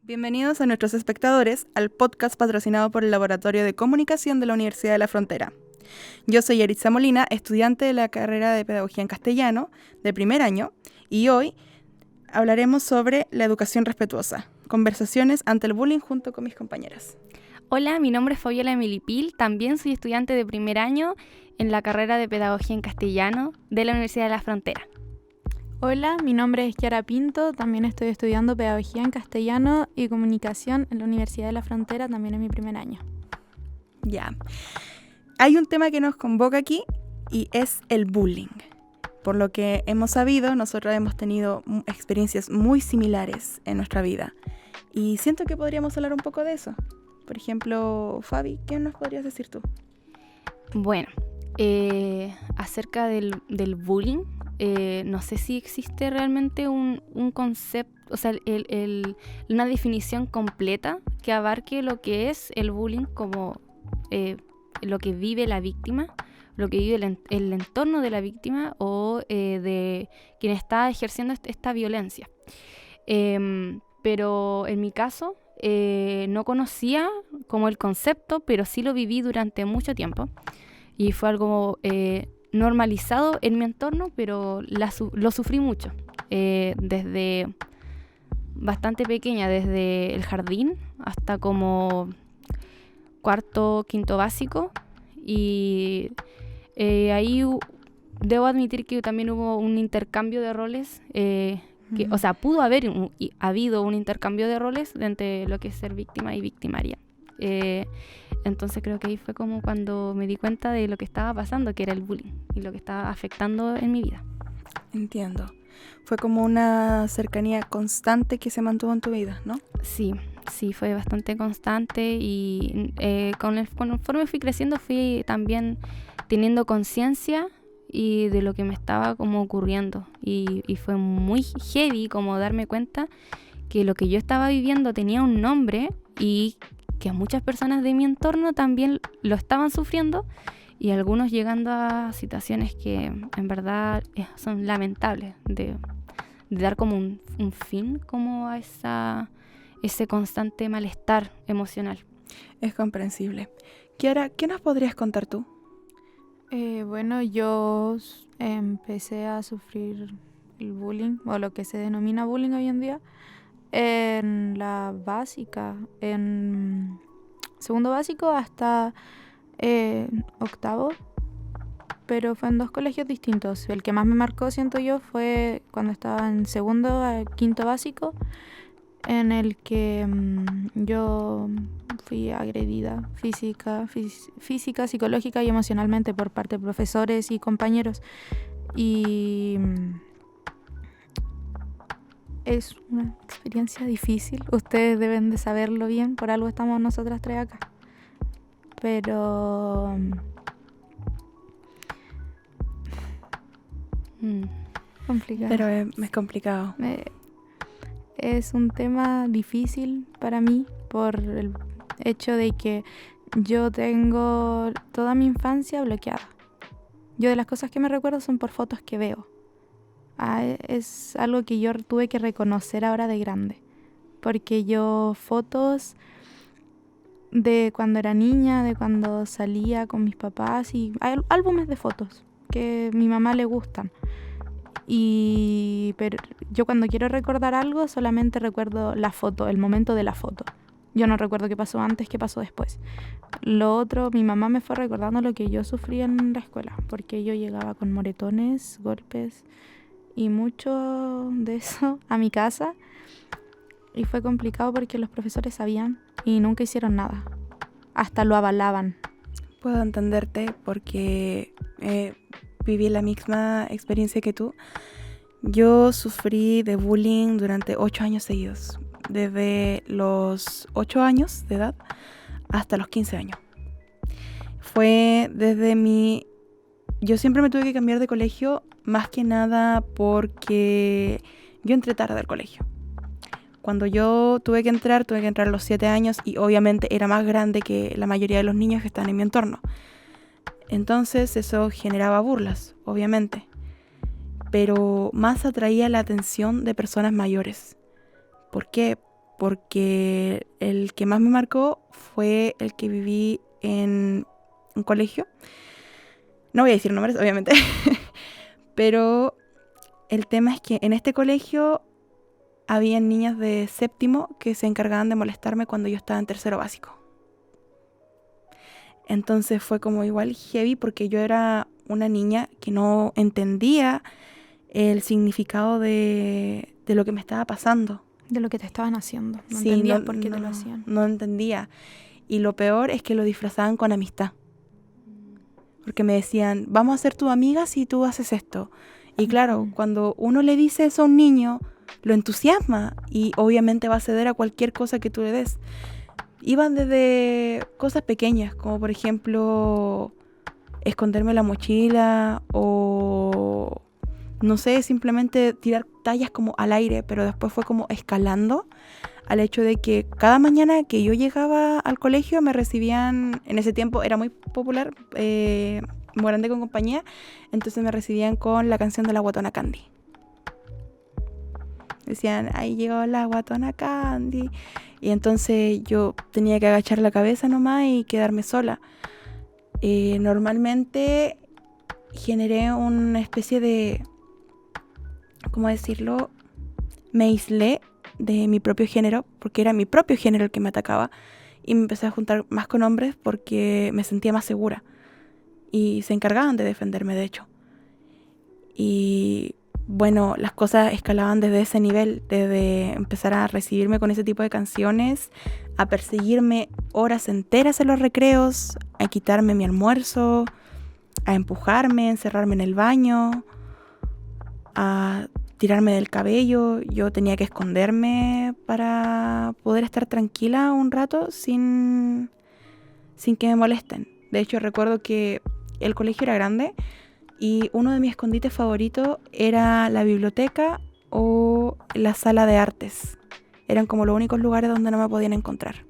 Bienvenidos a nuestros espectadores al podcast patrocinado por el Laboratorio de Comunicación de la Universidad de la Frontera. Yo soy Yaritza Molina, estudiante de la carrera de Pedagogía en Castellano de primer año, y hoy hablaremos sobre la educación respetuosa, conversaciones ante el bullying junto con mis compañeras. Hola, mi nombre es Fabiola Emilipil, también soy estudiante de primer año en la carrera de Pedagogía en Castellano de la Universidad de la Frontera. Hola, mi nombre es Kiara Pinto, también estoy estudiando Pedagogía en Castellano y Comunicación en la Universidad de la Frontera, también en mi primer año. Ya. Hay un tema que nos convoca aquí y es el bullying. Por lo que hemos sabido, nosotros hemos tenido experiencias muy similares en nuestra vida. Y siento que podríamos hablar un poco de eso. Por ejemplo, Fabi, ¿qué nos podrías decir tú? Bueno, acerca del bullying, no sé si existe realmente un concepto, o sea, una definición completa que abarque lo que es el bullying como lo que vive la víctima, lo que vive el entorno de la víctima o de quien está ejerciendo esta violencia. Pero en mi caso no conocía como el concepto, pero sí lo viví durante mucho tiempo y fue algo normalizado en mi entorno, pero lo sufrí mucho desde bastante pequeña, desde el jardín hasta como cuarto, quinto básico, y ahí debo admitir que también hubo un intercambio de roles, o sea, pudo haber habido un intercambio de roles entre lo que es ser víctima y victimaria. Entonces creo que ahí fue como cuando me di cuenta de lo que estaba pasando, que era el bullying y lo que estaba afectando en mi vida. Entiendo. Fue como una cercanía constante que se mantuvo en tu vida, ¿no? Sí, fue bastante constante y conforme fui creciendo fui también teniendo conciencia y de lo que me estaba como ocurriendo y fue muy heavy como darme cuenta que lo que yo estaba viviendo tenía un nombre y que muchas personas de mi entorno también lo estaban sufriendo y algunos llegando a situaciones que en verdad son lamentables de dar como un fin como a ese constante malestar emocional. Es comprensible. Kiara, ¿qué nos podrías contar tú? Bueno, yo empecé a sufrir el bullying, o lo que se denomina bullying hoy en día, en la básica, en segundo básico hasta octavo, pero fue en dos colegios distintos. El que más me marcó, siento yo, fue cuando estaba en segundo a quinto básico, en el que yo fui agredida física, psicológica y emocionalmente por parte de profesores y compañeros. Y es una experiencia difícil, ustedes deben de saberlo bien, por algo estamos nosotras tres acá. Pero complicado. Pero es complicado. Es un tema difícil para mí por el hecho de que yo tengo toda mi infancia bloqueada. Yo de las cosas que me recuerdo son por fotos que veo. Es algo que yo tuve que reconocer ahora de grande. Porque yo fotos de cuando era niña, de cuando salía con mis papás y álbumes de fotos que a mi mamá le gustan. Pero yo cuando quiero recordar algo solamente recuerdo la foto, el momento de la foto. Yo no recuerdo qué pasó antes, qué pasó después. Lo otro, mi mamá me fue recordando lo que yo sufrí en la escuela, porque yo llegaba con moretones, golpes y mucho de eso a mi casa. Y fue complicado porque los profesores sabían y nunca hicieron nada. Hasta lo avalaban. Puedo entenderte porque viví la misma experiencia que tú. Yo sufrí de bullying durante 8 años seguidos, desde los 8 años de edad hasta los 15 años. Fue yo siempre me tuve que cambiar de colegio, más que nada porque yo entré tarde al colegio. Cuando yo tuve que entrar a los 7 años y obviamente era más grande que la mayoría de los niños que están en mi entorno. Entonces eso generaba burlas, obviamente. Pero más atraía la atención de personas mayores. ¿Por qué? porque el que más me marcó fue el que viví en un colegio. No voy a decir nombres, obviamente, pero el tema es que en este colegio habían niñas de séptimo que se encargaban de molestarme cuando yo estaba en tercero básico. Entonces fue como igual heavy porque yo era una niña que no entendía el significado de lo que me estaba pasando. De lo que te estaban haciendo. No Sí, entendías no- por qué te lo no- hacían. No entendía. Y lo peor es que lo disfrazaban con amistad. Porque me decían, vamos a ser tu amiga si tú haces esto. Y claro, cuando uno le dice eso a un niño, lo entusiasma y obviamente va a ceder a cualquier cosa que tú le des. Iban desde cosas pequeñas, como por ejemplo esconderme la mochila o no sé, simplemente tirar tallas como al aire, pero después fue como escalando al hecho de que cada mañana que yo llegaba al colegio me recibían, en ese tiempo era muy popular, Morandé con compañía, entonces me recibían con la canción de la Guatona Candy. Decían, ahí llegó la Guatona Candy. Y entonces yo tenía que agachar la cabeza nomás y quedarme sola. Normalmente generé una especie de, ¿cómo decirlo? Me aislé de mi propio género, porque era mi propio género el que me atacaba. Y me empecé a juntar más con hombres porque me sentía más segura. Y se encargaban de defenderme, de hecho. Y bueno, las cosas escalaban desde ese nivel, desde empezar a recibirme con ese tipo de canciones, a perseguirme horas enteras en los recreos, a quitarme mi almuerzo, a empujarme, a encerrarme en el baño, a tirarme del cabello. Yo tenía que esconderme para poder estar tranquila un rato sin que me molesten. De hecho, recuerdo que el colegio era grande y uno de mis escondites favoritos era la biblioteca o la sala de artes. Eran como los únicos lugares donde no me podían encontrar.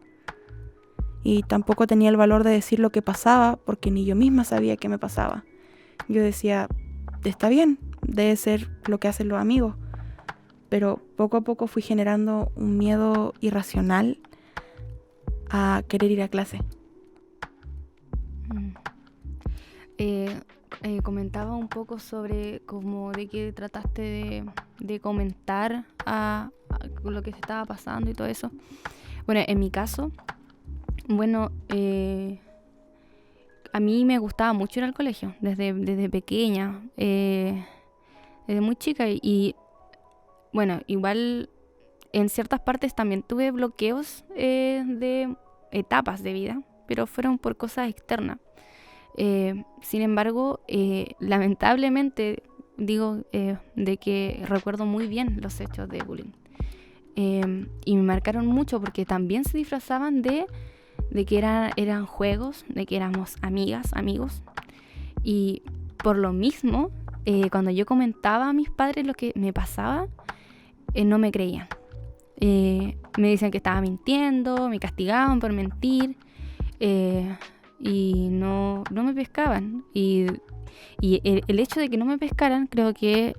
Y tampoco tenía el valor de decir lo que pasaba porque ni yo misma sabía qué me pasaba. Yo decía, está bien, debe ser lo que hacen los amigos. Pero poco a poco fui generando un miedo irracional a querer ir a clase. Comentaba un poco sobre cómo de que trataste de comentar a lo que te estaba pasando y todo eso. Bueno, en mi caso, bueno, a mí me gustaba mucho ir al colegio desde pequeña, desde muy chica y bueno, igual en ciertas partes también tuve bloqueos de etapas de vida, pero fueron por cosas externas. Sin embargo, lamentablemente digo de que recuerdo muy bien los hechos de bullying y me marcaron mucho porque también se disfrazaban de que eran juegos, de que éramos amigas, amigos, y por lo mismo cuando yo comentaba a mis padres lo que me pasaba, no me creían. Me decían que estaba mintiendo, me castigaban por mentir, y no me pescaban. Y el hecho de que no me pescaran creo que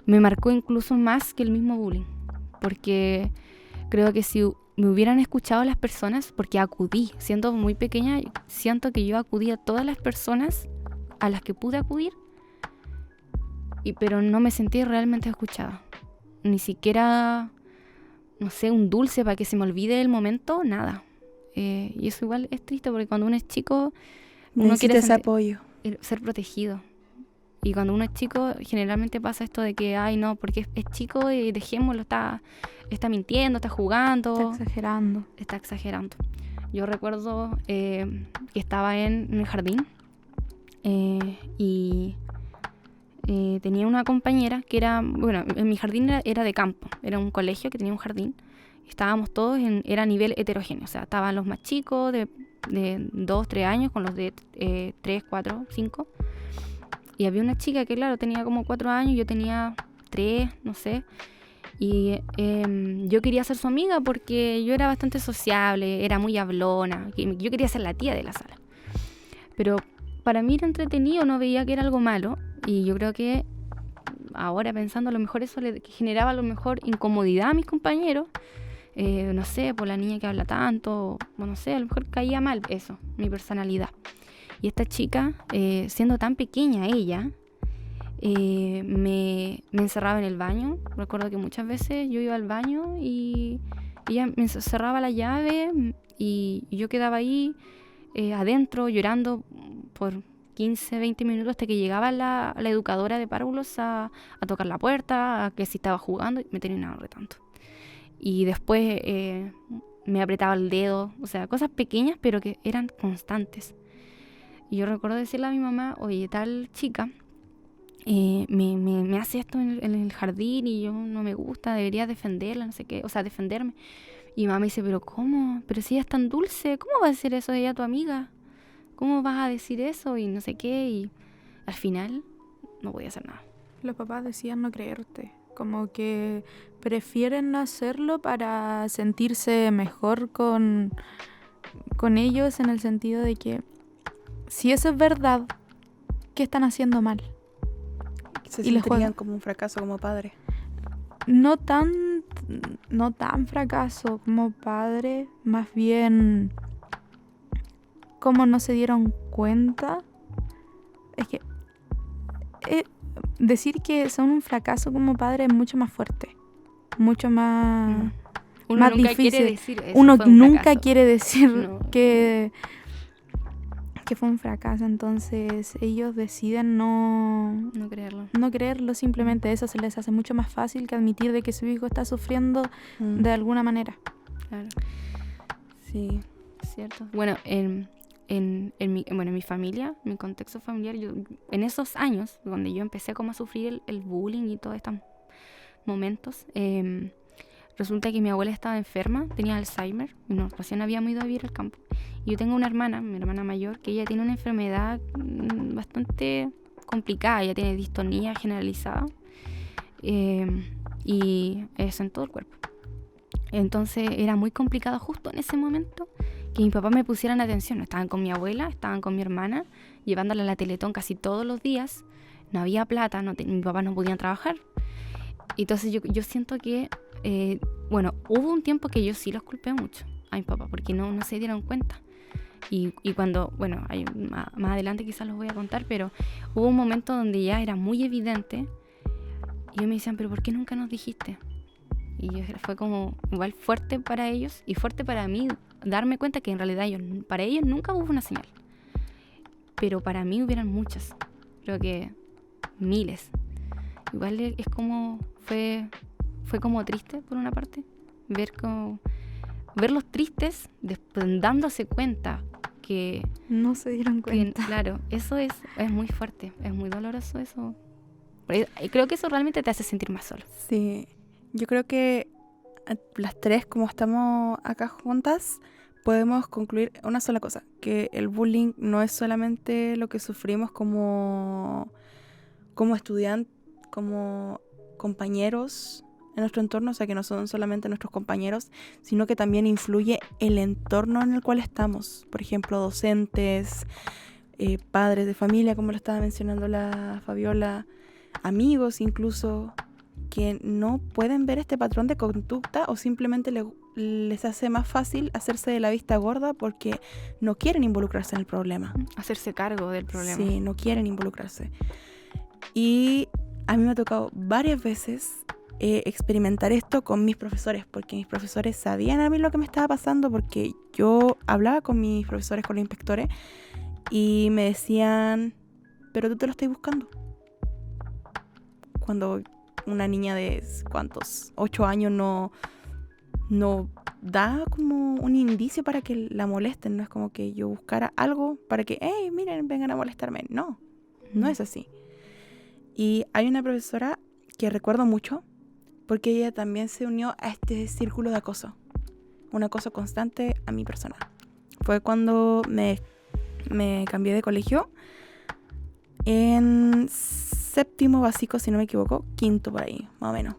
me marcó incluso más que el mismo bullying. Porque creo que si me hubieran escuchado las personas, porque acudí, siendo muy pequeña, siento que yo acudí a todas las personas a las que pude acudir, pero no me sentí realmente escuchada. Ni siquiera, no sé, un dulce para que se me olvide el momento, nada. Y eso igual es triste porque cuando uno es chico uno quiere Necesitas apoyo. ser protegido, y cuando uno es chico generalmente pasa esto de que ay no, porque es chico y dejémoslo, está mintiendo, está jugando, está exagerando. Yo recuerdo que estaba en el jardín y tenía una compañera que era, bueno, en mi jardín era de campo, era un colegio que tenía un jardín. Estábamos todos era a nivel heterogéneo, o sea, estaban los más chicos de 2, 3 años con los de 3, 4, 5. Y había una chica que, claro, tenía como 4 años, yo tenía 3, no sé. Y yo quería ser su amiga porque yo era bastante sociable, era muy hablona. Yo quería ser la tía de la sala. Pero para mí era entretenido, no veía que era algo malo. Y yo creo que ahora pensando, a lo mejor eso le generaba a lo mejor incomodidad a mis compañeros. No sé, por la niña que habla tanto, o no sé, a lo mejor caía mal eso, mi personalidad. Y esta chica, siendo tan pequeña ella, me encerraba en el baño. Recuerdo que muchas veces yo iba al baño y ella me cerraba la llave y yo quedaba ahí adentro llorando por 15, 20 minutos hasta que llegaba la educadora de párvulos a tocar la puerta, a que si estaba jugando, y me terminaba retando. Y después me apretaba el dedo, o sea, cosas pequeñas pero que eran constantes. Y yo recuerdo decirle a mi mamá, oye, tal chica me hace esto en el jardín y yo no me gusta, debería defenderla, no sé qué, o sea, defenderme. Y mi mamá me dice, pero ¿cómo? Pero si ella es tan dulce, ¿cómo va a decir eso de ella tu amiga? ¿Cómo vas a decir eso? Y no sé qué, y al final no podía hacer nada. Los papás decían no creerte, como que prefieren no hacerlo para sentirse mejor con ellos, en el sentido de que si eso es verdad, ¿qué están haciendo mal? Se Y les sentirían juegan. como un fracaso como padre. No tan fracaso como padre, más bien como no se dieron cuenta. Es que decir que son un fracaso como padre es mucho más fuerte, mucho más, Uno más nunca difícil. quiere decir eso. Uno fue un nunca fracaso. quiere decir No. que fue un fracaso, entonces ellos deciden no creerlo, simplemente eso se les hace mucho más fácil que admitir de que su hijo está sufriendo de alguna manera. Claro, Sí. cierto. Bueno, en mi familia, mi contexto familiar, en esos años donde yo empecé como a sufrir el bullying y todos estos momentos, resulta que mi abuela estaba enferma, tenía Alzheimer, y recién habíamos ido a vivir al campo. Y yo tengo una hermana, mi hermana mayor, que ella tiene una enfermedad bastante complicada, ella tiene distonía generalizada y eso en todo el cuerpo. Entonces era muy complicado justo en ese momento que mis papás me pusieran atención. Estaban con mi abuela, estaban con mi hermana, llevándola a la Teletón casi todos los días. No había plata, mis papás no podían trabajar. Entonces yo siento que, hubo un tiempo que yo sí los culpé mucho a mis papás porque no se dieron cuenta. Y cuando, más adelante quizás los voy a contar, pero hubo un momento donde ya era muy evidente y ellos me decían, pero ¿por qué nunca nos dijiste? Y fue como igual fuerte para ellos y fuerte para mí darme cuenta que en realidad para ellos nunca hubo una señal, pero para mí hubieran muchas, creo que miles. Igual es como fue como triste por una parte verlos tristes dándose cuenta que No se dieron cuenta. claro, eso es muy fuerte, es muy doloroso eso. Creo que eso realmente te hace sentir más solo. Sí, yo creo que las tres, como estamos acá juntas, podemos concluir una sola cosa, que el bullying no es solamente lo que sufrimos como estudiantes, como compañeros en nuestro entorno, o sea que no son solamente nuestros compañeros, sino que también influye el entorno en el cual estamos. Por ejemplo, docentes, padres de familia, como lo estaba mencionando la Fabiola, amigos incluso, que no pueden ver este patrón de conducta o simplemente les hace más fácil hacerse de la vista gorda porque no quieren involucrarse en el problema. Hacerse cargo del problema. Sí, no quieren involucrarse. Y a mí me ha tocado varias veces experimentar esto con mis profesores, porque mis profesores sabían a mí lo que me estaba pasando, porque yo hablaba con mis profesores, con los inspectores, y me decían, pero tú te lo estás buscando. Cuando una niña de, ¿cuántos? 8 años no da como un indicio para que la molesten, no es como que yo buscara algo para que, hey, miren, vengan a molestarme. No es así. Y hay una profesora que recuerdo mucho porque ella también se unió a este círculo de acoso, un acoso constante a mi persona. Fue cuando me cambié de colegio en 7º básico, si no me equivoco, 5º por ahí, más o menos.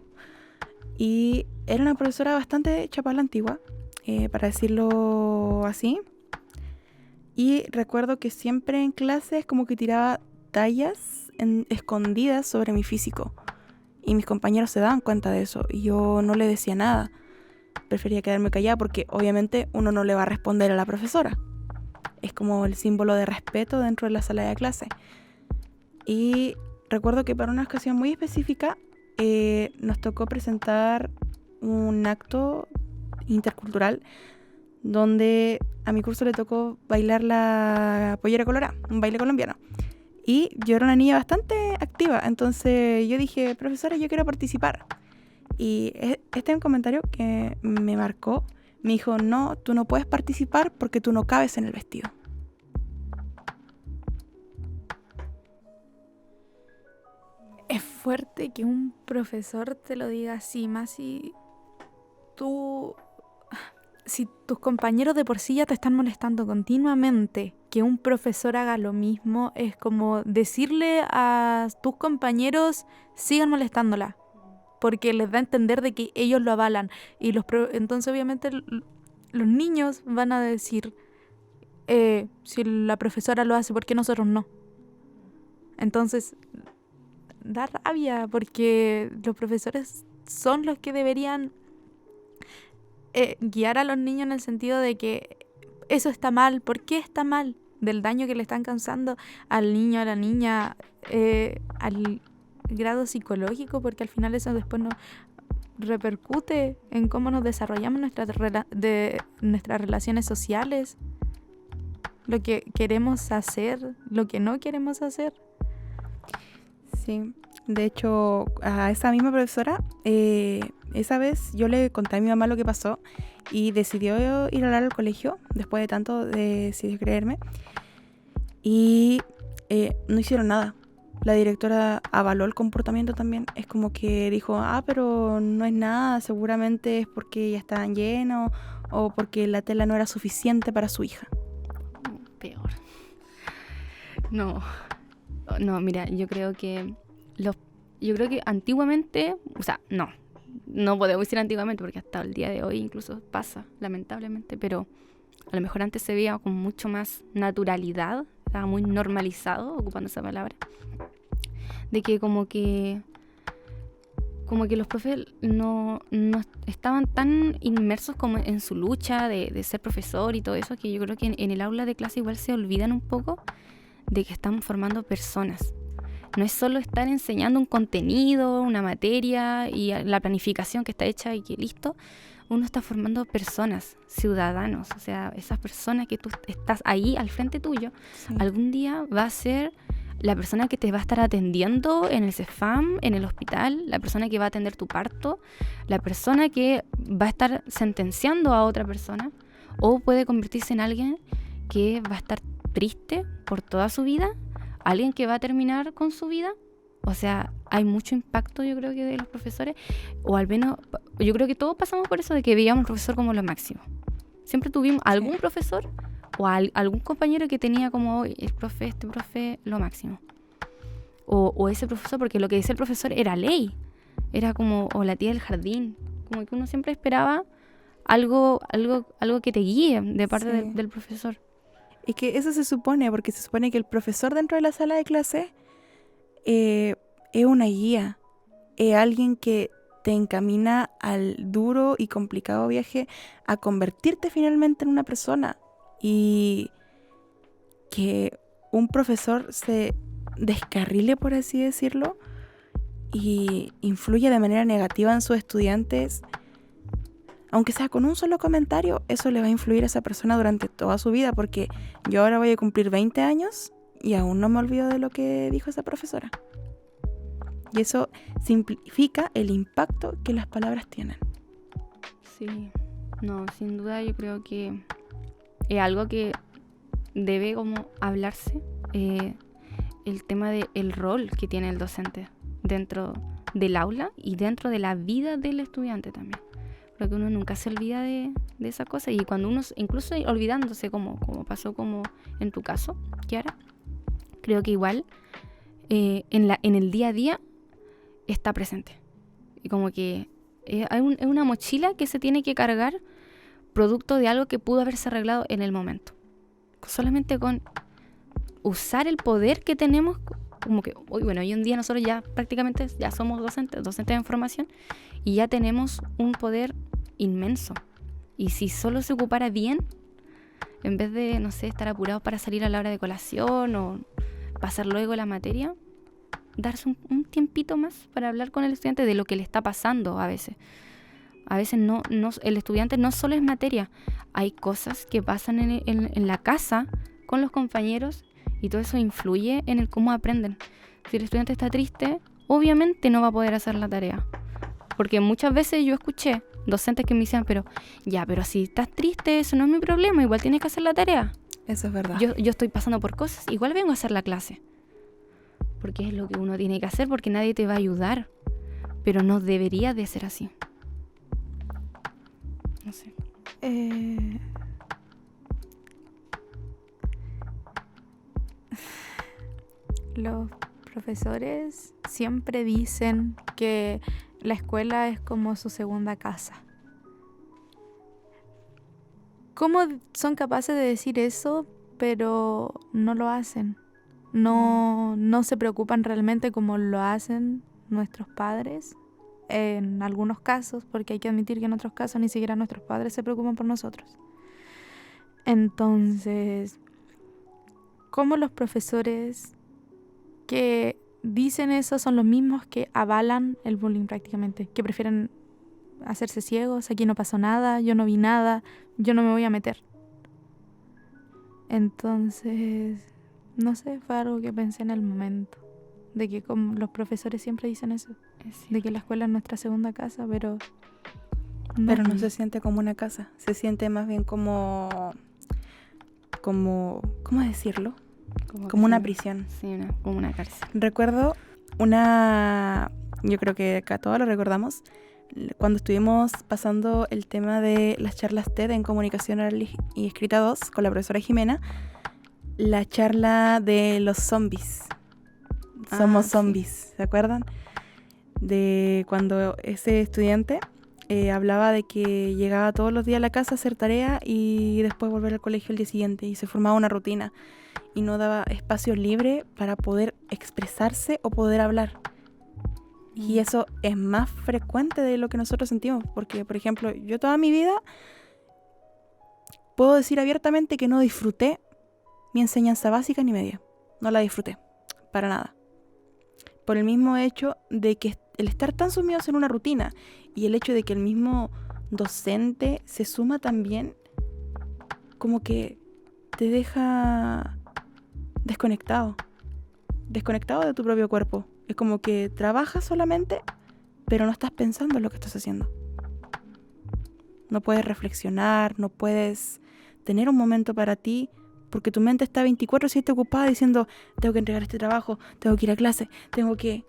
Y era una profesora bastante chapa a la antigua, para decirlo así. Y recuerdo que siempre en clases como que tiraba tallas escondidas sobre mi físico. Y mis compañeros se daban cuenta de eso y yo no le decía nada. Prefería quedarme callada porque obviamente uno no le va a responder a la profesora. Es como el símbolo de respeto dentro de la sala de clase. Y recuerdo que para una ocasión muy específica nos tocó presentar un acto intercultural donde a mi curso le tocó bailar la pollera colorada, un baile colombiano. Y yo era una niña bastante activa, entonces yo dije, profesora, yo quiero participar. Y este es un comentario que me marcó. Me dijo, no, tú no puedes participar porque tú no cabes en el vestido. Es fuerte que un profesor te lo diga así, más si tus compañeros de por sí ya te están molestando continuamente, que un profesor haga lo mismo es como decirle a tus compañeros sigan molestándola, porque les da a entender de que ellos lo avalan. Y entonces obviamente los niños van a decir, si la profesora lo hace, ¿por qué nosotros no? Entonces da rabia porque los profesores son los que deberían guiar a los niños en el sentido de que eso está mal. ¿Por qué está mal? Del daño que le están causando al niño, a la niña, al grado psicológico, porque al final eso después nos repercute en cómo nos desarrollamos nuestras relaciones sociales, lo que queremos hacer, lo que no queremos hacer. Sí, de hecho, a esa misma profesora, esa vez yo le conté a mi mamá lo que pasó y decidió ir a hablar al colegio, después de tanto decidió creerme, y no hicieron nada. La directora avaló el comportamiento también, es como que dijo, pero no es nada, seguramente es porque ya estaban llenos o porque la tela no era suficiente para su hija. Peor. No, mira, yo creo que antiguamente, o sea, no podemos decir antiguamente porque hasta el día de hoy incluso pasa, lamentablemente, pero a lo mejor antes se veía con mucho más naturalidad, estaba muy normalizado, ocupando esa palabra, de que como que los profes no estaban tan inmersos como en su lucha de ser profesor y todo eso, que yo creo que en el aula de clase igual se olvidan un poco de que están formando personas. No es solo estar enseñando un contenido, una materia y la planificación que está hecha y que listo. Uno está formando personas, ciudadanos. O sea, esas personas que tú estás ahí al frente tuyo, sí, algún día va a ser la persona que te va a estar atendiendo en el CEFAM, en el hospital, la persona que va a atender tu parto, la persona que va a estar sentenciando a otra persona, o puede convertirse en alguien que va a estar triste por toda su vida, alguien que va a terminar con su vida. O sea, hay mucho impacto, yo creo que de los profesores, o al menos yo creo que todos pasamos por eso de que veíamos al profesor como lo máximo. Siempre tuvimos algún profesor o algún compañero que tenía como este profe, lo máximo. O ese profesor, porque lo que decía el profesor era ley, era como, o la tía del jardín, como que uno siempre esperaba algo que te guíe de parte del profesor. Es que eso se supone, porque se supone que el profesor dentro de la sala de clase es una guía, es alguien que te encamina al duro y complicado viaje a convertirte finalmente en una persona, y que un profesor se descarrile, por así decirlo, y influye de manera negativa en sus estudiantes, aunque sea con un solo comentario, eso le va a influir a esa persona durante toda su vida, porque yo ahora voy a cumplir 20 años y aún no me olvido de lo que dijo esa profesora. Y eso simplifica el impacto que las palabras tienen. Sí, no, sin duda yo creo que es algo que debe como hablarse, el tema del rol que tiene el docente dentro del aula y dentro de la vida del estudiante también. Porque uno nunca se olvida de esa cosa, y cuando uno, incluso olvidándose como pasó como en tu caso, Kiara, creo que igual en el día a día está presente. Y como que es una mochila que se tiene que cargar producto de algo que pudo haberse arreglado en el momento. Solamente con usar el poder que tenemos como que, hoy en día nosotros ya prácticamente ya somos docentes de formación, y ya tenemos un poder inmenso. Y si solo se ocupara bien, en vez de, no sé, estar apurados para salir a la hora de colación o pasar luego la materia, darse un tiempito más para hablar con el estudiante de lo que le está pasando a veces. A veces el estudiante no solo es materia, hay cosas que pasan en la casa con los compañeros y todo eso influye en el cómo aprenden. Si el estudiante está triste, obviamente no va a poder hacer la tarea. Porque muchas veces yo escuché docentes que me decían, pero si estás triste, eso no es mi problema, igual tienes que hacer la tarea. Eso es verdad. Yo estoy pasando por cosas, igual vengo a hacer la clase. Porque es lo que uno tiene que hacer, porque nadie te va a ayudar. Pero no debería de ser así. No sé. Los profesores siempre dicen que la escuela es como su segunda casa. ¿Cómo son capaces de decir eso, pero no lo hacen? No se preocupan realmente como lo hacen nuestros padres en algunos casos, porque hay que admitir que en otros casos ni siquiera nuestros padres se preocupan por nosotros. Entonces, ¿cómo los profesores que dicen eso son los mismos que avalan el bullying prácticamente? Que prefieren hacerse ciegos, aquí no pasó nada, yo no vi nada, yo no me voy a meter. Entonces, no sé, fue algo que pensé en el momento, de que como los profesores siempre dicen eso, de que la escuela es nuestra segunda casa, pero no se siente como una casa, se siente más bien como ¿cómo decirlo? Como una prisión. Sí, como una cárcel. Recuerdo yo creo que acá todos lo recordamos, cuando estuvimos pasando el tema de las charlas TED en Comunicación Oral y Escrita 2 con la profesora Jimena, la charla de los zombies. Somos zombies, sí. ¿Se acuerdan? De cuando ese estudiante hablaba de que llegaba todos los días a la casa a hacer tarea y después volver al colegio el día siguiente, y se formaba una rutina y no daba espacio libre para poder expresarse o poder hablar. Y eso es más frecuente de lo que nosotros sentimos, porque, por ejemplo, yo toda mi vida puedo decir abiertamente que no disfruté mi enseñanza básica ni media. No la disfruté, para nada. Por el mismo hecho de que el estar tan sumidos en una rutina y el hecho de que el mismo docente se suma también, como que te deja desconectado de tu propio cuerpo. Es como que trabajas solamente, pero no estás pensando en lo que estás haciendo. No puedes reflexionar, no puedes tener un momento para ti, porque tu mente está 24/7 ocupada diciendo, tengo que entregar este trabajo, tengo que ir a clase, tengo que...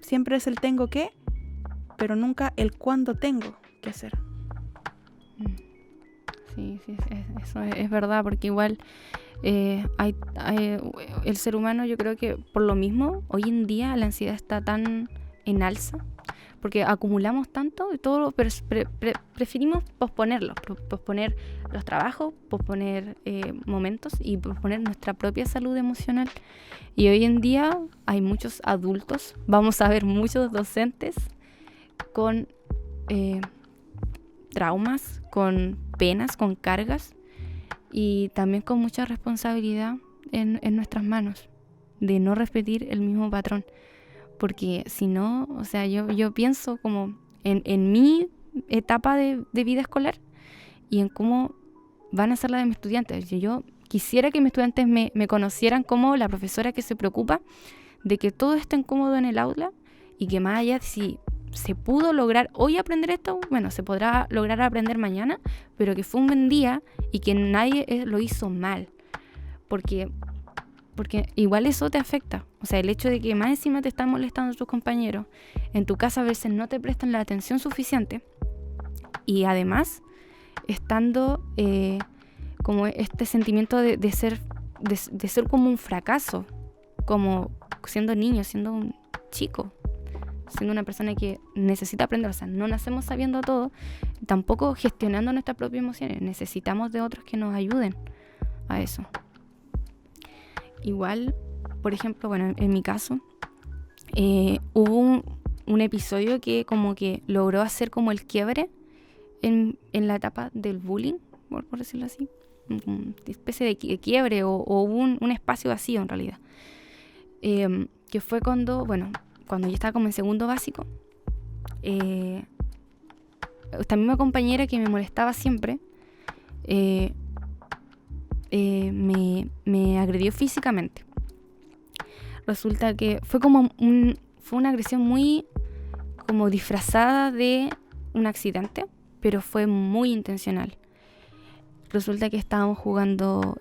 Siempre es el tengo que, pero nunca el cuándo tengo que hacer. Sí, eso es verdad, porque igual el ser humano, yo creo que por lo mismo, hoy en día la ansiedad está tan en alza, porque acumulamos tanto y todo, pero preferimos posponerlo, posponer los trabajos, posponer momentos y posponer nuestra propia salud emocional. Y hoy en día hay muchos adultos, vamos a ver muchos docentes con traumas, con penas, con cargas y también con mucha responsabilidad en nuestras manos de no repetir el mismo patrón. Porque si no, o sea, yo pienso como en mi etapa de vida escolar y en cómo van a ser la de mis estudiantes. Yo quisiera que mis estudiantes me conocieran como la profesora que se preocupa de que todo esté cómodo en el aula y que más allá de si se pudo lograr hoy aprender esto, bueno, se podrá lograr aprender mañana, pero que fue un buen día y que nadie lo hizo mal. Porque igual eso te afecta. O sea, el hecho de que más encima te están molestando tus compañeros, en tu casa a veces no te prestan la atención suficiente y además estando como este sentimiento de ser como un fracaso, como siendo niño, siendo un chico, siendo una persona que necesita aprender. O sea, no nacemos sabiendo todo, tampoco gestionando nuestras propias emociones. Necesitamos de otros que nos ayuden a eso. Igual por ejemplo, bueno, en mi caso, hubo un episodio que como que logró hacer como el quiebre en la etapa del bullying, por decirlo así. Una especie de quiebre o hubo un espacio vacío en realidad. Que fue cuando yo estaba como en segundo básico. Esta misma compañera que me molestaba siempre me agredió físicamente. Resulta que fue una agresión muy como disfrazada de un accidente, pero fue muy intencional. Resulta que estábamos jugando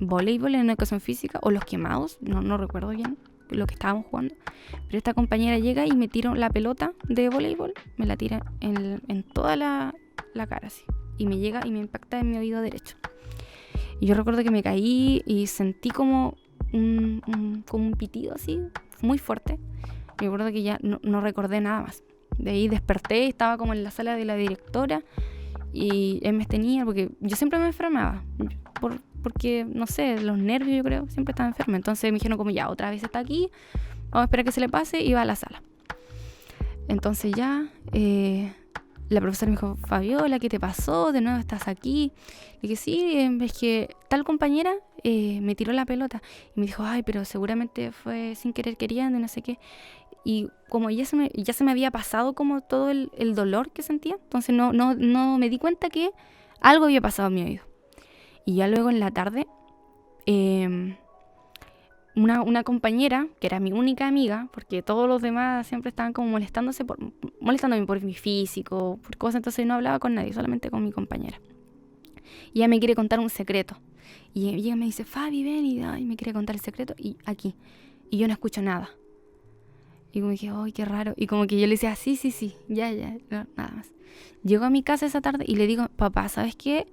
voleibol en educación física, o los quemados, no recuerdo bien lo que estábamos jugando, pero esta compañera llega y me tira la pelota de voleibol, me la tira en toda la cara así, y me llega y me impacta en mi oído derecho. Y yo recuerdo que me caí y sentí como un pitido así, muy fuerte. Me acuerdo que ya no recordé nada más. De ahí desperté, estaba como en la sala de la directora y él me tenía, porque yo siempre me enfermaba, porque, no sé, los nervios, yo creo, siempre estaba enferma. Entonces me dijeron como, ya, otra vez está aquí, vamos a esperar que se le pase, y va a la sala. Entonces ya, la profesora me dijo, Fabiola, ¿qué te pasó? De nuevo estás aquí. Y dije, sí, es que tal compañera me tiró la pelota. Y me dijo, ay, pero seguramente fue sin querer queriendo y no sé qué. Y como ya se me había pasado como todo el dolor que sentía, entonces no me di cuenta que algo había pasado en mi oído. Y ya luego en la tarde, una compañera, que era mi única amiga, porque todos los demás siempre estaban como molestándome por mi físico, por cosas, entonces no hablaba con nadie, solamente con mi compañera. Y ella me quiere contar un secreto. Y ella me dice, Fabi, ven, y me quiere contar el secreto, y aquí. Y yo no escucho nada. Y como dije, ¡ay, qué raro! Y como que yo le decía, sí, ya, no, nada más. Llego a mi casa esa tarde y le digo, papá, ¿sabes qué?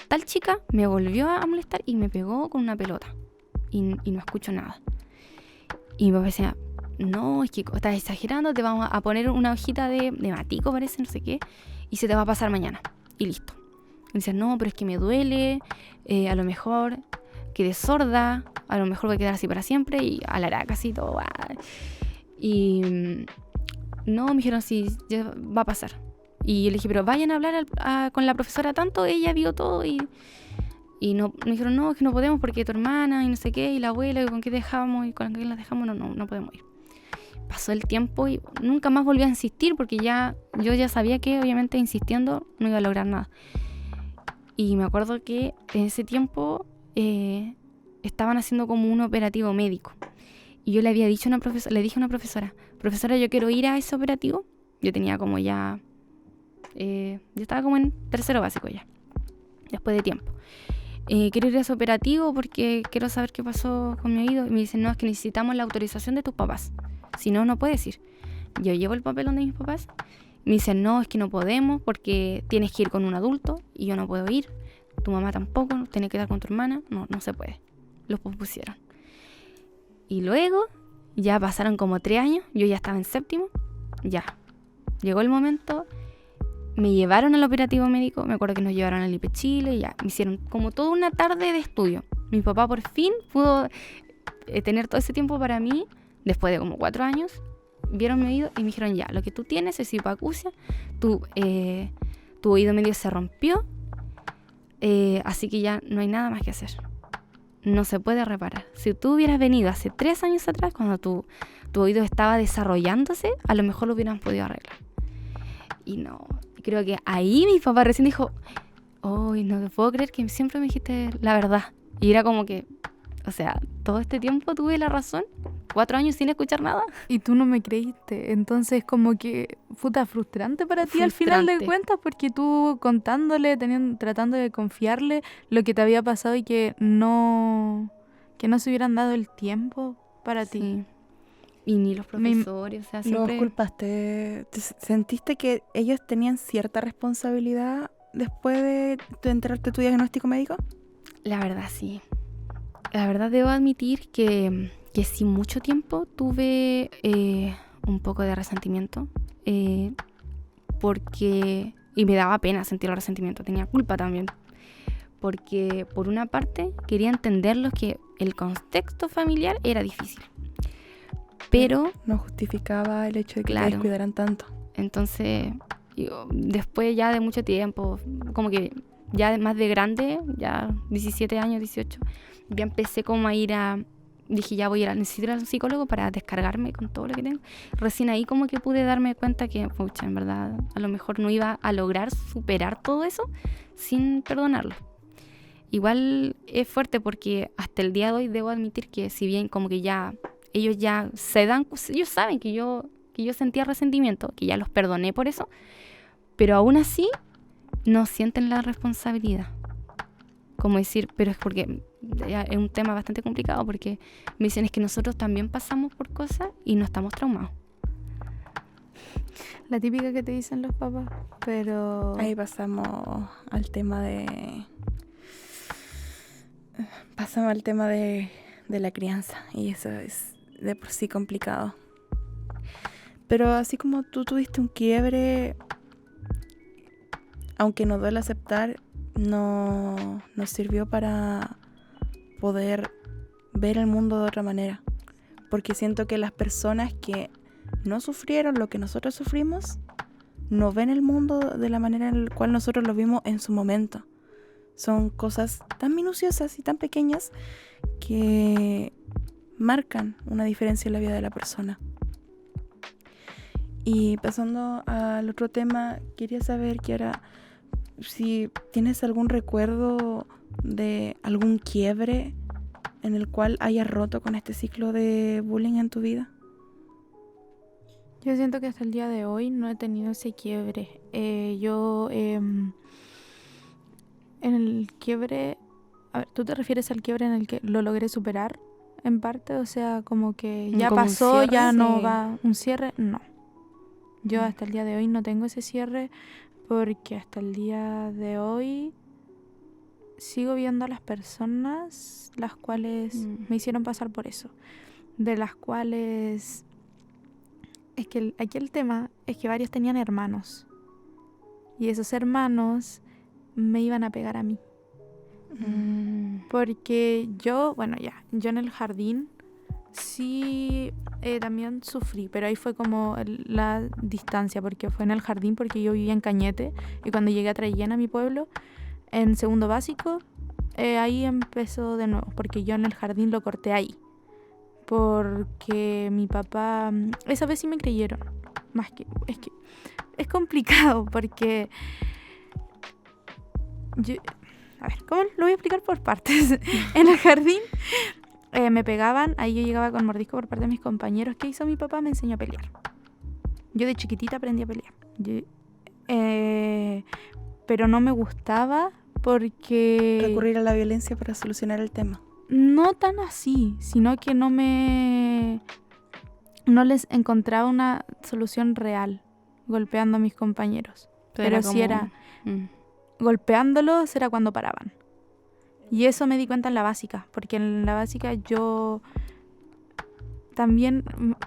Tal chica me volvió a molestar y me pegó con una pelota. Y no escucho nada. Y mi papá decía, no, es que estás exagerando, te vamos a poner una hojita de matico, parece, no sé qué, y se te va a pasar mañana. Y listo. Y decía, no, pero es que me duele, a lo mejor quedé sorda, a lo mejor voy a quedar así para siempre, y alará casi todo. Y no, me dijeron, sí, ya va a pasar. Y yo le dije, pero vayan a hablar con la profesora tanto, ella vio todo y no, me dijeron, no, es que no podemos porque tu hermana y no sé qué, y la abuela, y con qué dejamos, y con qué la dejamos, no podemos ir. Pasó el tiempo y nunca más volví a insistir porque yo ya sabía que obviamente insistiendo no iba a lograr nada. Y me acuerdo que en ese tiempo estaban haciendo como un operativo médico. Y yo le dije a una profesora, yo quiero ir a ese operativo. Yo tenía como ya, yo estaba como en tercero básico ya, después de tiempo. Quiero ir a ese operativo porque quiero saber qué pasó con mi oído. Y me dicen, no, es que necesitamos la autorización de tus papás. Si no, no puedes ir. Yo llevo el papelón de mis papás. Me dicen, no, es que no podemos porque tienes que ir con un adulto y yo no puedo ir. Tu mamá tampoco, tienes que ir con tu hermana. No se puede. Los pospusieron. Y luego, ya pasaron como 3 años. Yo ya estaba en séptimo. Ya. Llegó el momento. Me llevaron al operativo médico, me acuerdo que nos llevaron al IPE Chile, y ya, me hicieron como toda una tarde de estudio. Mi papá por fin pudo tener todo ese tiempo para mí, después de como 4 años, vieron mi oído y me dijeron, ya, lo que tú tienes es hipoacusia, tu oído medio se rompió, así que ya no hay nada más que hacer. No se puede reparar. Si tú hubieras venido hace 3 años atrás, cuando tu oído estaba desarrollándose, a lo mejor lo hubieran podido arreglar. Y no, creo que ahí mi papá recién dijo, ¡ay, no te puedo creer que siempre me dijiste la verdad! Y era como que, o sea, todo este tiempo tuve la razón, 4 años sin escuchar nada. Y tú no me creíste, entonces como que fue tan frustrante para ti al final de cuentas, porque tú contándole, tratando de confiarle lo que te había pasado y que no se hubieran dado el tiempo para ti. Y ni los profesores, o sea, siempre... ¿Los culpaste? ¿Sentiste que ellos tenían cierta responsabilidad después de enterarte tu diagnóstico médico? La verdad, sí. La verdad debo admitir que sí, mucho tiempo tuve un poco de resentimiento. Y me daba pena sentir el resentimiento. Tenía culpa también. porque por una parte quería entenderlos que el contexto familiar era difícil, pero No justificaba el hecho de que te Claro. descuidaran tanto. entonces yo, después ya de mucho tiempo, como que ya más de grande, ya 17 años, 18, ya empecé como a ir a... Dije, ya voy a ir necesito ir a un psicólogo para descargarme con todo lo que tengo. Recién ahí como que pude darme cuenta que, pucha, en verdad, a lo mejor no iba a lograr superar todo eso sin perdonarlo. Igual es fuerte porque hasta el día de hoy debo admitir que si bien como que ya ellos ya se dan, ellos saben que yo sentía resentimiento, que ya los perdoné por eso, pero aún así no sienten la responsabilidad. Como decir, pero es porque ya es un tema bastante complicado porque me dicen es que nosotros también pasamos por cosas y no estamos traumados. La típica que te dicen los papás, pero... Ahí pasamos al tema de... Pasamos al tema de la crianza. Y eso es de por sí complicado. Pero así como tú tuviste un quiebre, aunque nos duele aceptar, no nos sirvió para poder ver el mundo de otra manera. Porque siento que las personas que no sufrieron lo que nosotros sufrimos, no ven el mundo de la manera en la cual nosotros lo vimos en su momento. Son cosas tan minuciosas y tan pequeñas que marcan una diferencia en la vida de la persona. Y pasando al otro tema, quería saber, Kiara, si tienes algún recuerdo de algún quiebre en el cual hayas roto con este ciclo de bullying en tu vida. Yo siento que hasta el día de hoy no he tenido ese quiebre. En el quiebre... A ver, ¿tú te refieres al quiebre en el que lo logré superar en parte? O sea, como que ya ¿Como un pasó, cierre? ya no Sí. va... ¿Un cierre? No. Yo hasta el día de hoy no tengo ese cierre porque hasta el día de hoy sigo viendo a las personas las cuales me hicieron pasar por eso. De las cuales... Es que aquí el tema es que varios tenían hermanos. Y esos hermanos me iban a pegar a mí. Porque yo en el jardín sí también sufrí, pero ahí fue como la distancia, porque fue en el jardín, porque yo vivía en Cañete, y cuando llegué a Traillén, a mi pueblo, en segundo básico, ahí empezó de nuevo, porque yo en el jardín lo corté ahí, porque mi papá, esa vez sí me creyeron, es que es complicado, porque yo... A ver, ¿cómo lo voy a explicar por partes? En el jardín me pegaban, ahí yo llegaba con mordisco por parte de mis compañeros. ¿Qué hizo mi papá? Me enseñó a pelear. Yo de chiquitita aprendí a pelear. Pero no me gustaba porque... Recurrir a la violencia para solucionar el tema. No tan así, sino que no les encontraba una solución real golpeando a mis compañeros. Pero si era... golpeándolos era cuando paraban. Y eso me di cuenta en la básica, porque en la básica yo también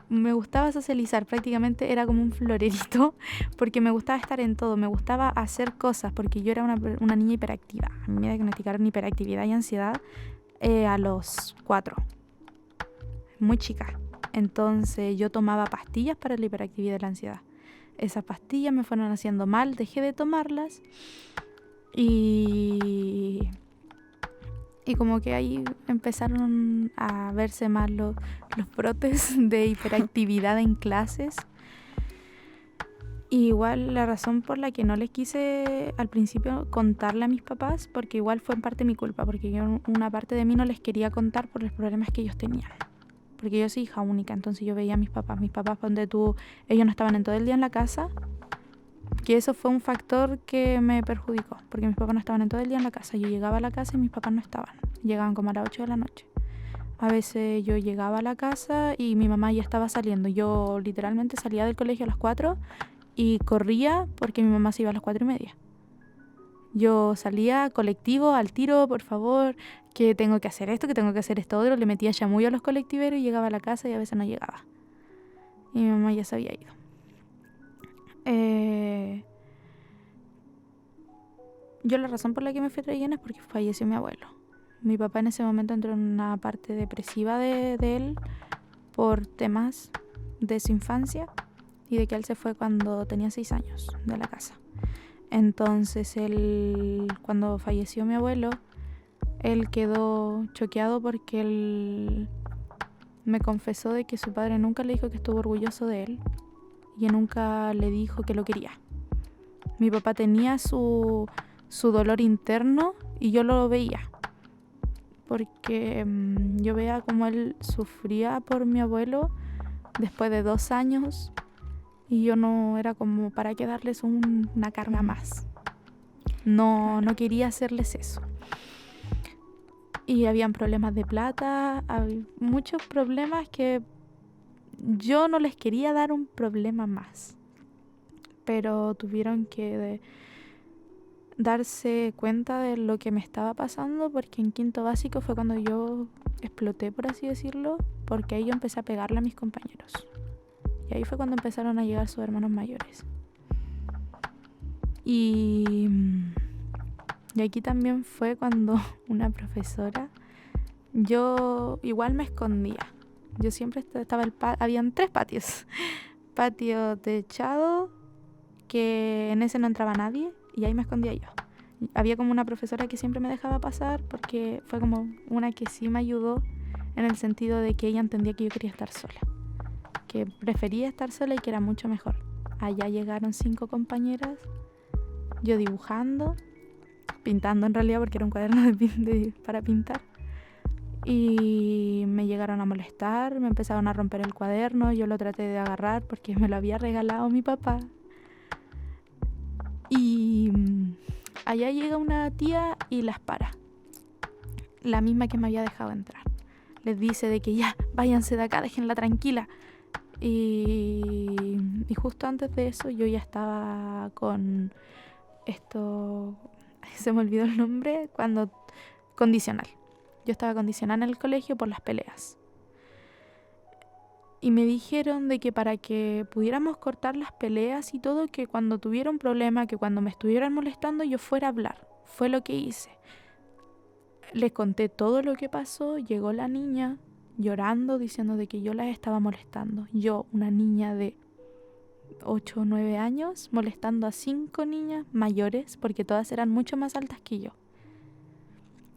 me gustaba socializar, prácticamente era como un florerito, porque me gustaba estar en todo, me gustaba hacer cosas, porque yo era una niña hiperactiva. A mí me diagnosticaron hiperactividad y ansiedad a los 4, muy chica. Entonces yo tomaba pastillas para la hiperactividad y la ansiedad. Esas pastillas me fueron haciendo mal, dejé de tomarlas. Y como que ahí empezaron a verse más los brotes de hiperactividad en clases. Y igual la razón por la que no les quise al principio contarle a mis papás, porque igual fue en parte mi culpa, porque yo una parte de mí no les quería contar por los problemas que ellos tenían. Porque yo soy hija única, entonces yo veía a mis papás, ellos no estaban en todo el día en la casa. Que eso fue un factor que me perjudicó, porque mis papás no estaban en todo el día en la casa. Yo llegaba a la casa y mis papás no estaban. Llegaban como a las 8 de la noche. A veces yo llegaba a la casa y mi mamá ya estaba saliendo. Yo literalmente salía del colegio a las 4 y corría porque mi mamá se iba a las 4:30. Yo salía colectivo, al tiro, por favor, que tengo que hacer esto, que tengo que hacer esto otro. Le metía chamullo a los colectiveros y llegaba a la casa y a veces no llegaba. Y mi mamá ya se había ido. yo la razón por la que me fui a relleno es porque falleció mi abuelo. Mi papá en ese momento entró en una parte depresiva de él por temas de su infancia y de que él se fue cuando tenía 6 años de la casa. Entonces él, cuando falleció mi abuelo, él quedó choqueado porque él me confesó de que su padre nunca le dijo que estuvo orgulloso de él y nunca le dijo que lo quería. Mi papá tenía su dolor interno y yo lo veía, porque yo veía como él sufría por mi abuelo después de 2 años y yo no era como para qué darles una carga más. No quería hacerles eso. Y habían problemas de plata, había muchos problemas que yo no les quería dar un problema más. Pero tuvieron que darse cuenta de lo que me estaba pasando, porque en quinto básico fue cuando yo exploté, por así decirlo, porque ahí yo empecé a pegarle a mis compañeros. Y ahí fue cuando empezaron a llegar sus hermanos mayores. Y aquí también fue cuando una profesora, yo igual me escondía. Yo siempre estaba habían 3 patios. Patio techado, que en ese no entraba nadie, y ahí me escondía yo. Había como una profesora que siempre me dejaba pasar porque fue como una que sí me ayudó en el sentido de que ella entendía que yo quería estar sola, que prefería estar sola y que era mucho mejor. Allá llegaron 5 compañeras, yo dibujando, pintando en realidad porque era un cuaderno para pintar, y me llegaron a molestar, me empezaron a romper el cuaderno, yo lo traté de agarrar porque me lo había regalado mi papá. Y allá llega una tía y las para, la misma que me había dejado entrar. Les dice de que ya, váyanse de acá, déjenla tranquila. Y justo antes de eso yo ya estaba con esto, se me olvidó el nombre, condicional. Yo estaba condicionada en el colegio por las peleas. Y me dijeron de que para que pudiéramos cortar las peleas y todo, que cuando tuviera un problema, que cuando me estuvieran molestando, yo fuera a hablar. Fue lo que hice. Les conté todo lo que pasó. Llegó la niña llorando, diciendo de que yo las estaba molestando. Yo, una niña de 8 o 9 años, molestando a 5 niñas mayores, porque todas eran mucho más altas que yo.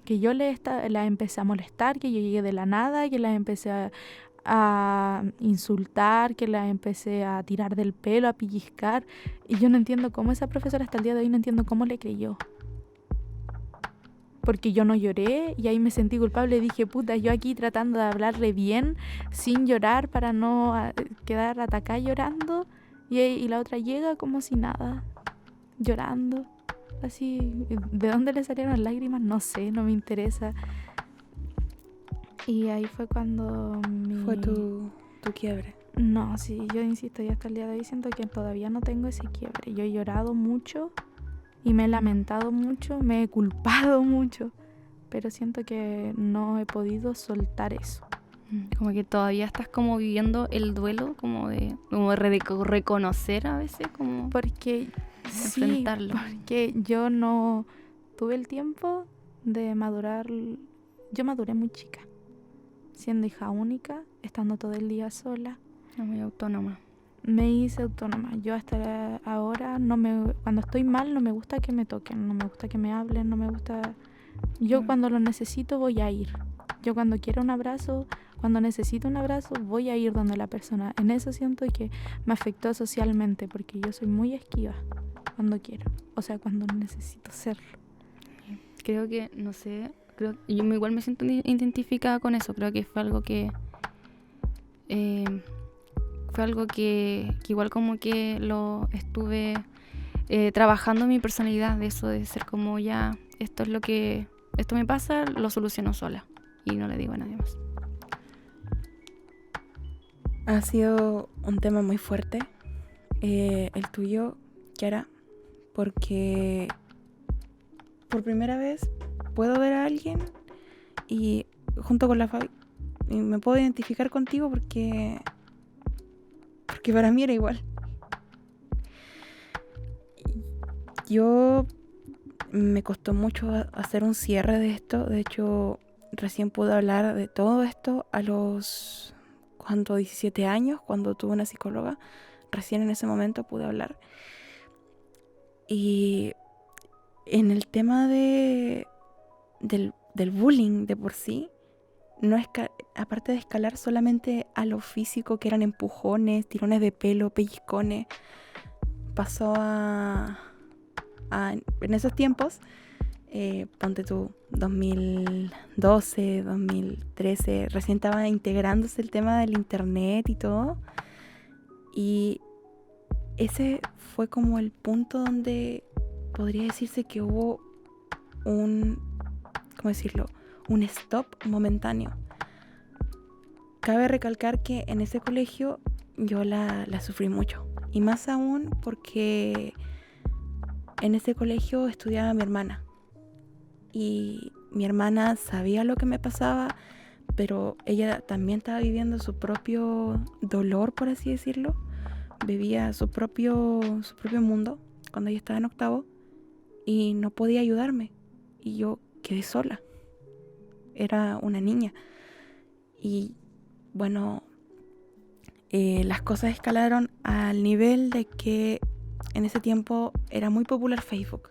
Que yo las empecé a molestar, que yo llegué de la nada, que las empecé a insultar, que las empecé a tirar del pelo, a pellizcar. Y yo no entiendo cómo esa profesora hasta el día de hoy no entiendo cómo le creyó. Porque yo no lloré y ahí me sentí culpable. Dije, puta, yo aquí tratando de hablarle bien, sin llorar, para no quedar atacada llorando. Y la otra llega como si nada, llorando. Así, ¿de dónde le salieron las lágrimas? No sé, no me interesa. Y ahí fue cuando Fue tu quiebre. No, sí, yo insisto, y hasta el día de hoy siento que todavía no tengo ese quiebre. Yo he llorado mucho y me he lamentado mucho, me he culpado mucho, pero siento que no he podido soltar eso. Como que todavía estás como viviendo el duelo, como de reconocer a veces, como Porque enfrentarlo. Sí, porque yo no tuve el tiempo de madurar. Yo maduré muy chica, siendo hija única, estando todo el día sola. Muy autónoma. Me hice autónoma. Yo hasta ahora cuando estoy mal no me gusta que me toquen, no me gusta que me hablen, no me gusta. Yo cuando lo necesito voy a ir. Yo cuando quiero un abrazo, cuando necesito un abrazo, voy a ir donde la persona. En eso siento que me afectó socialmente, porque yo soy muy esquiva cuando quiero, o sea, cuando necesito serlo. Creo que, no sé, yo igual me siento identificada con eso. Creo que fue algo que igual como que lo estuve trabajando en mi personalidad, de eso de ser como ya, esto me pasa, lo soluciono sola y no le digo a nadie más. Ha sido un tema muy fuerte, el tuyo, Kiara, porque por primera vez puedo ver a alguien y junto con la Fabi y me puedo identificar contigo porque para mí era igual. Yo me costó mucho hacer un cierre de esto. De hecho, recién pude hablar de todo esto a los 17 años, cuando tuve una psicóloga. Recién en ese momento pude hablar. Y en el tema del bullying de por sí, no aparte de escalar solamente a lo físico, que eran empujones, tirones de pelo, pellizcones, pasó en esos tiempos, ponte tú, 2012, 2013, recién estaba integrándose el tema del internet y todo. Y ese fue como el punto donde podría decirse que hubo un stop momentáneo. Cabe recalcar que en ese colegio yo la sufrí mucho. Y más aún porque en ese colegio estudiaba mi hermana. Y mi hermana sabía lo que me pasaba, pero ella también estaba viviendo su propio dolor, por así decirlo. Vivía su propio mundo cuando ella estaba en octavo y no podía ayudarme. Y yo quedé sola. Era una niña. Y bueno, las cosas escalaron al nivel de que en ese tiempo era muy popular Facebook.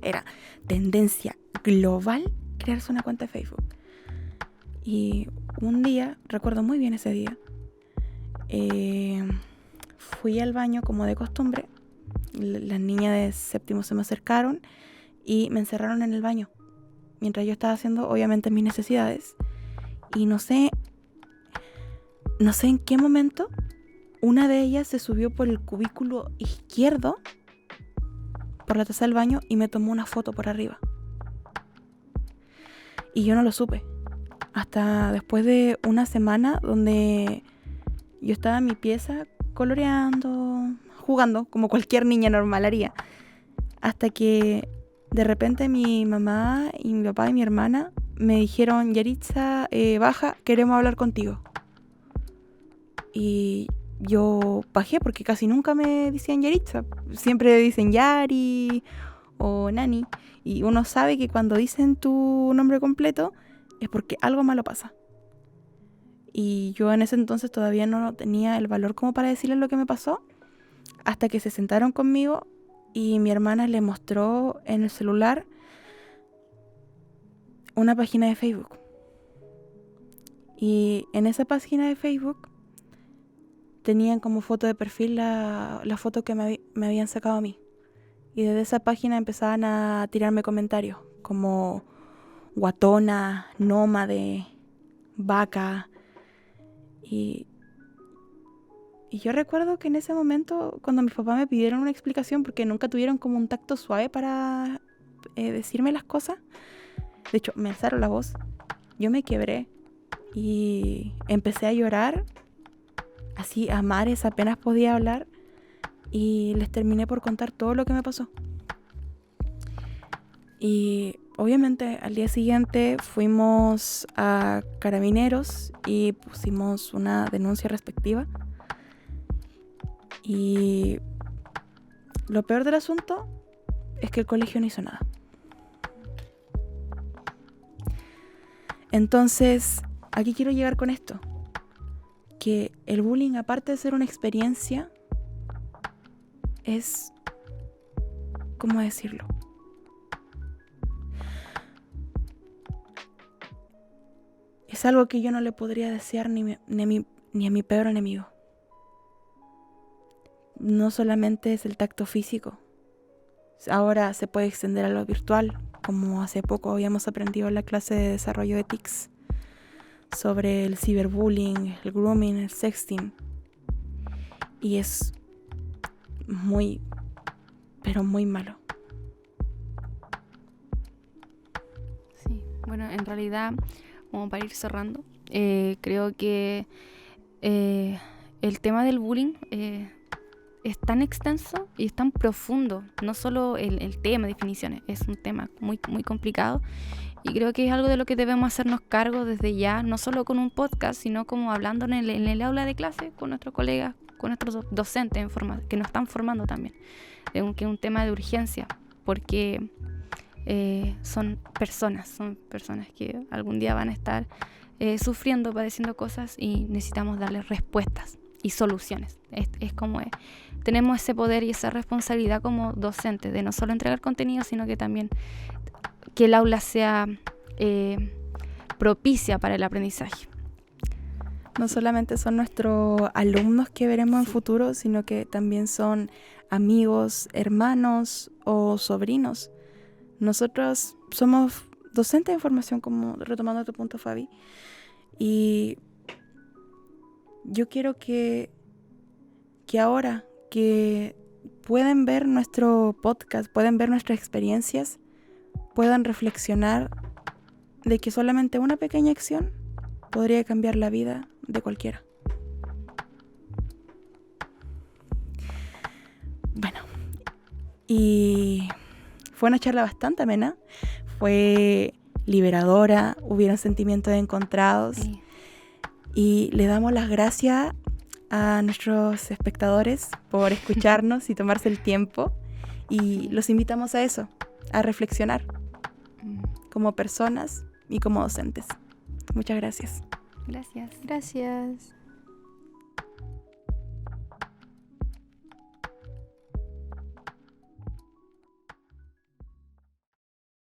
Era tendencia global crearse una cuenta de Facebook. Y un día, recuerdo muy bien ese día, fui al baño como de costumbre. Las niñas de séptimo se me acercaron y me encerraron en el baño mientras yo estaba haciendo obviamente mis necesidades. Y no sé en qué momento una de ellas se subió por el cubículo izquierdo, por la taza del baño, y me tomó una foto por arriba. Y yo no lo supe hasta después de una semana donde yo estaba en mi pieza coloreando, jugando como cualquier niña normal haría, hasta que de repente mi mamá y mi papá y mi hermana me dijeron: Yaritza, baja, queremos hablar contigo. Y yo bajé porque casi nunca me decían Yaritza, siempre dicen Yari o Nani, y uno sabe que cuando dicen tu nombre completo es porque algo malo pasa. Y yo en ese entonces todavía no tenía el valor como para decirles lo que me pasó, hasta que se sentaron conmigo y mi hermana le mostró en el celular una página de Facebook. Y en esa página de Facebook tenían como foto de perfil la foto que me habían sacado a mí. Y desde esa página empezaban a tirarme comentarios como guatona, nómade, vaca. Y yo recuerdo que en ese momento, cuando mis papás me pidieron una explicación, porque nunca tuvieron como un tacto suave para decirme las cosas, de hecho me alzaron la voz, yo me quebré y empecé a llorar así a mares, apenas podía hablar, y les terminé por contar todo lo que me pasó. Y obviamente al día siguiente fuimos a Carabineros y pusimos una denuncia respectiva. Y lo peor del asunto es que el colegio no hizo nada. Entonces, aquí quiero llegar con esto. Que el bullying, aparte de ser una experiencia, es... ¿cómo decirlo? Es algo que yo no le podría desear ni a mi peor enemigo. No solamente es el tacto físico. Ahora se puede extender a lo virtual, como hace poco habíamos aprendido en la clase de desarrollo de TICS sobre el ciberbullying, el grooming, el sexting. Y es muy, pero muy malo. Sí, bueno, en realidad, como para ir cerrando, creo que el tema del bullying es tan extenso y es tan profundo. No solo el tema, definiciones, es un tema muy, muy complicado. Y creo que es algo de lo que debemos hacernos cargo desde ya, no solo con un podcast, sino como hablando en el aula de clase con nuestros colegas, con nuestros docentes que nos están formando también. Que es un tema de urgencia, porque son personas que algún día van a estar sufriendo, padeciendo cosas y necesitamos darles respuestas y soluciones. Es como tenemos ese poder y esa responsabilidad como docentes de no solo entregar contenido, sino que también que el aula sea propicia para el aprendizaje. No solamente son nuestros alumnos que veremos en futuro, sino que también son amigos, hermanos o sobrinos. Nosotros somos docentes de formación, como retomando tu punto, Fabi, y yo quiero que ahora que pueden ver nuestro podcast, pueden ver nuestras experiencias, puedan reflexionar de que solamente una pequeña acción podría cambiar la vida de cualquiera. Bueno, y fue una charla bastante amena, fue liberadora, hubieron sentimientos encontrados. Sí. Y le damos las gracias a nuestros espectadores por escucharnos y tomarse el tiempo. Y los invitamos a eso, a reflexionar como personas y como docentes. Muchas gracias. Gracias. Gracias.